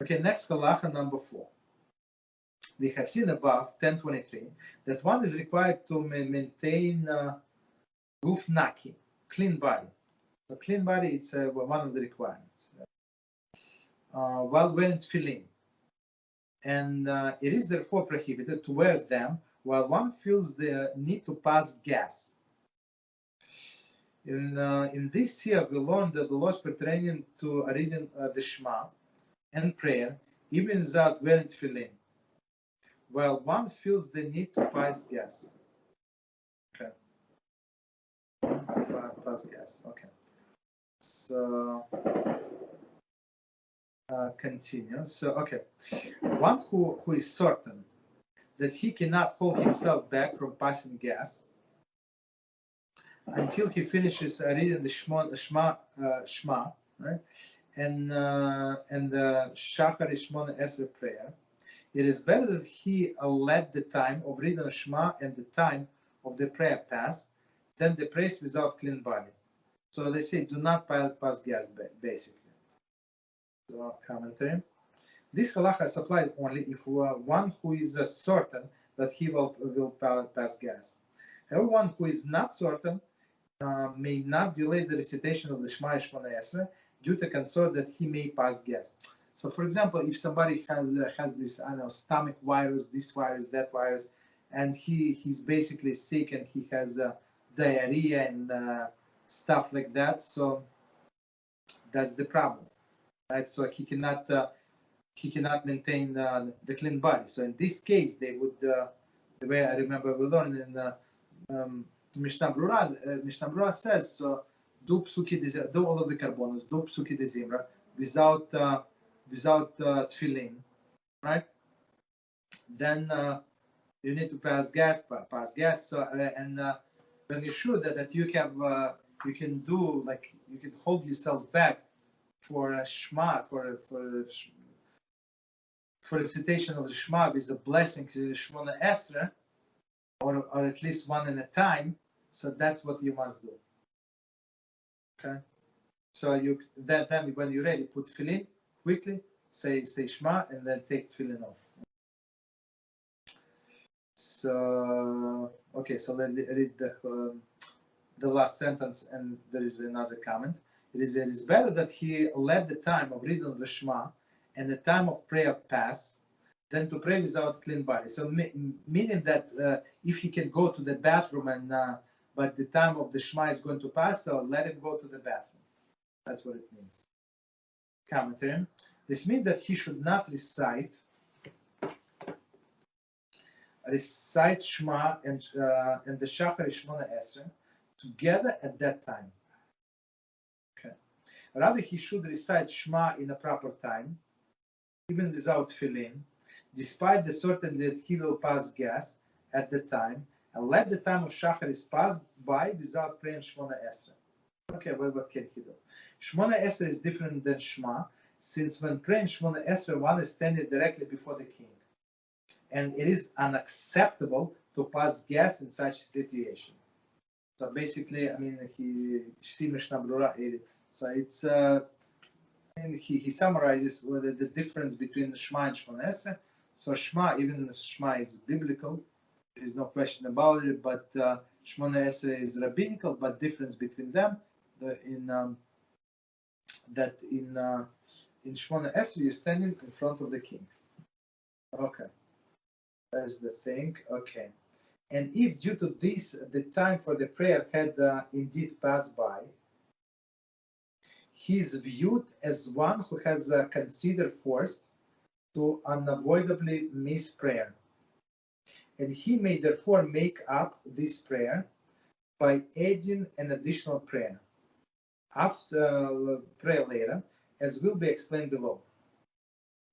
Okay, next halacha number 4. We have seen above 10:23 that one is required to maintain guf naki, clean body. So clean body, it's one of the requirements. While wearing tefillin, and it is therefore prohibited to wear them while one feels the need to pass gas. In this year, we learned that the laws pertaining to reading the Shema and prayer, even without wearing tefillin, while one feels the need to pass gas. Okay. Pass gas. Okay. So continue. So okay, one who is certain that he cannot hold himself back from passing gas until he finishes reading the Shema, right? And the Shachar Shmona Esrei prayer. It is better that he let the time of reading the Shema and the time of the prayer pass than the praise without clean body. So they say do not pass gas, basically. So commentary. This halacha is applied only if one who is certain that he will pass gas. Everyone who is not certain may not delay the recitation of the Shema Shmona Esrei due to concern that he may pass gas. So, for example, if somebody has this, I don't know, stomach virus, this virus, that virus, and he's basically sick and he has diarrhea and stuff like that, so that's the problem, right? So he cannot maintain the clean body. So in this case, they would, the way I remember we learned in Mishnah Brura says, so do psuki de, do all of the carbonos, do psuki de zimra without tefillin, right? Then you need to pass gas. So and when you're sure that you have you can do, like, you can hold yourself back for a Shema, for recitation of the Shema with the blessings of the Shmona Esrei, or at least one at a time. So that's what you must do. Okay. So you then when you're ready, put tefillin quickly, say Shema, and then take tefillin off. So okay, so let's read the last sentence, and there is another comment. It is better that he let the time of reading the Shema and the time of prayer pass than to pray without clean body. So meaning that if he can go to the bathroom and but the time of the Shema is going to pass, so let him go to the bathroom. That's what it means. Commentary. This means that he should not recite Shema and the Shachar Shmona Esrei together at that time. Okay. Rather, he should recite Shema in a proper time, even without tefillin, despite the certainty that he will pass gas at the time, and let the time of Shachar is passed by without praying Shmona Esrei. Okay, well, what can he do? Shmona Esrei is different than Shema, since when praying Shmona Esrei, one is standing directly before the king. And it is unacceptable to pass gas in such a situation. So basically, I mean, he Mishnah Brura. So it's and he summarizes the difference between Shema and Shmona Esrei. So Shema, even Shema is biblical. There is no question about it. But Shmona Esrei is rabbinical. But difference between them, in Shmona Esrei, you're standing in front of the king. Okay. That's the thing. Okay. And if due to this, the time for the prayer had indeed passed by, he is viewed as one who has considered forced to unavoidably miss prayer. And he may therefore make up this prayer by adding an additional prayer after prayer later, as will be explained below.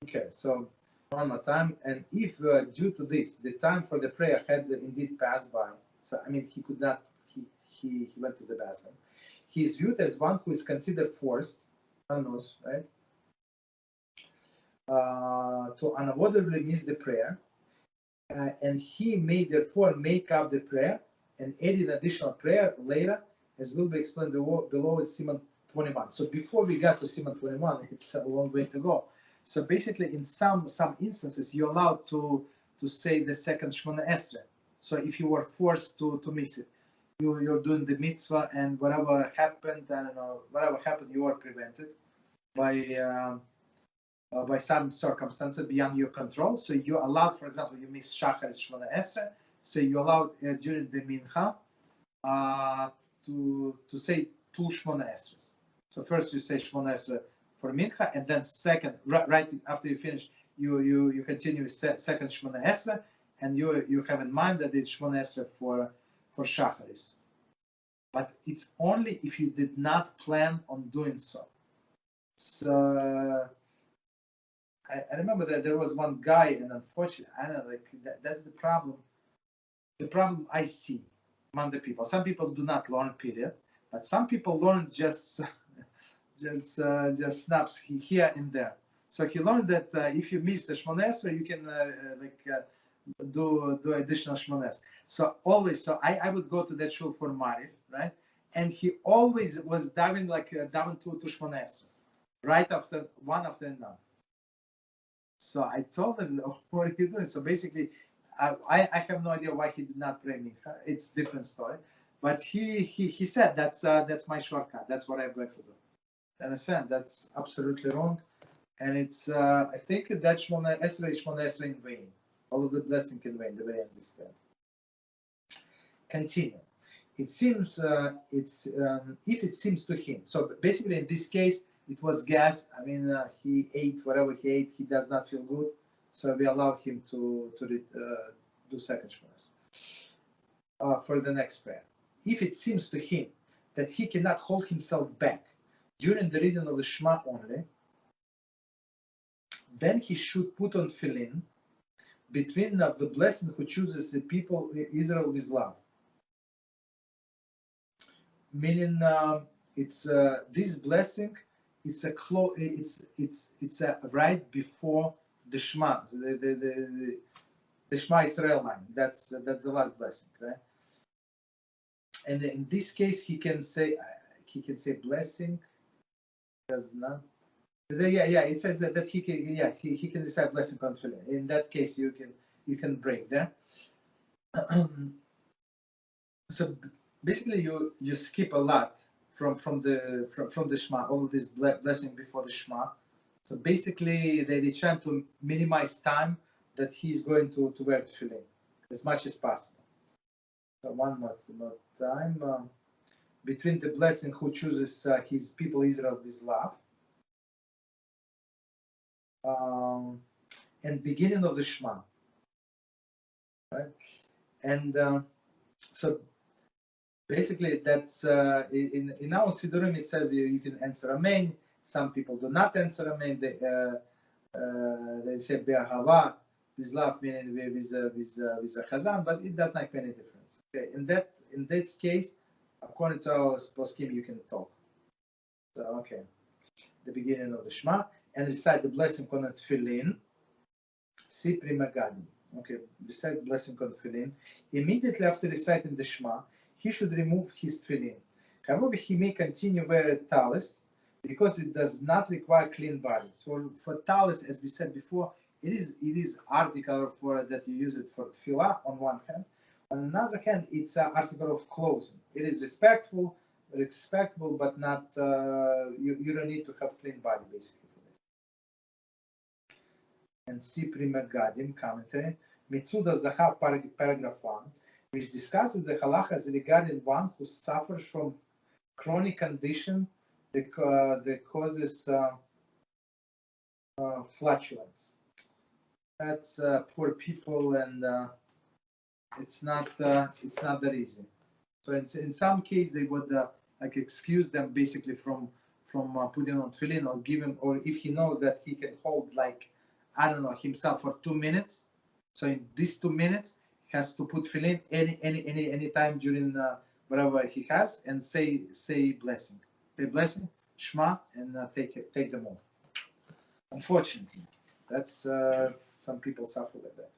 Okay, so one more time. And if due to this, the time for the prayer had indeed passed by, so I mean, he could not, he went to the bathroom. He is viewed as one who is considered forced, right, to unavoidably miss the prayer, and he may therefore make up the prayer and add an additional prayer later, as will be explained below at Siman 21. So before we got to Siman 21, it's a long way to go. So basically, in some instances, you're allowed to say the second Shmona Esrei. So if you were forced to miss it, you're doing the mitzvah, and whatever happened, I don't know, whatever happened, you were prevented by some circumstances beyond your control. So you're allowed, for example, you miss Shachar Shmona Esrei, so you're allowed during the Mincha to say 2 Shmona Esreis. So first you say Shmona Esrei for Mincha, and then second, right after you finish, you continue with second Shmona Esrei, and you have in mind that it's Shmona Esrei for Shacharis. But it's only if you did not plan on doing so. So I remember that there was one guy, and unfortunately, I don't know, like that's the problem. The problem I see among the people. Some people do not learn, period, but some people learn just snaps here and there. So he learned that if you miss a Shmona Esrei, you can do additional Shmona Esrei. So always, I would go to that shul for Mariv, right? And he always was davening daven to Shmona Esrei, right after another. So I told him, oh, what are you doing? So basically, I have no idea why he did not pray Mincha. It's a different story. But he said, that's my shortcut. That's what I'm going to do. Understand? That's absolutely wrong. And it's, I think that Shmona Esrei in vain. All of the blessing in vain, the way I understand. Continue. It seems, if it seems to him. So basically, in this case, it was gas. I mean, he ate whatever he ate. He does not feel good. So we allow him to do second Shmona for the next prayer. If it seems to him that he cannot hold himself back during the reading of the Shema only, then he should put on tefillin between the blessing who chooses the people Israel with love. Meaning, it's this blessing. It's a right before the Shema, the Shema Israel line. That's the last blessing, right? And in this case, he can say blessing. Does not. It says that he can recite blessing on tefillin. In that case, you can break there. So basically, you skip a lot from the Shema, all of this blessing before the Shema. So basically, they try to minimize time that he's going to wear tefillin as much as possible. So one more time between the blessing who chooses his people Israel with love and beginning of the Shema, right? And so basically, that's in our Siddurim it says you can answer Amen. Some people do not answer Amen. They say Be'ahava, with love, meaning with a Chazan, but it does not make any difference. Okay, in this case, according to our poskim, you can talk. So okay, the beginning of the Shema and recite the blessing on tefillin. Sipri Magadim. Okay, recite blessing on tefillin. Immediately after reciting the Shema, he should remove his tefillin. However, he may continue wear talis because it does not require clean body. So for talis, as we said before, it is article for that you use it for tefillah on one hand. On another hand, it's an article of clothing. It is respectable, but not you don't need to have clean body basically for this. And Sipri Megadim commentary, Mitzuda Zahav paragraph 1, which discusses the halachas regarding one who suffers from chronic condition that causes flatulence. That's poor people, and it's not that easy. So in some cases they would excuse them basically from putting on tefillin or give him, or if he knows that he can hold himself for 2 minutes. So in these 2 minutes, he has to put tefillin any time during whatever he has and say blessing, Shema, and take them off. Unfortunately, that's some people suffer like that.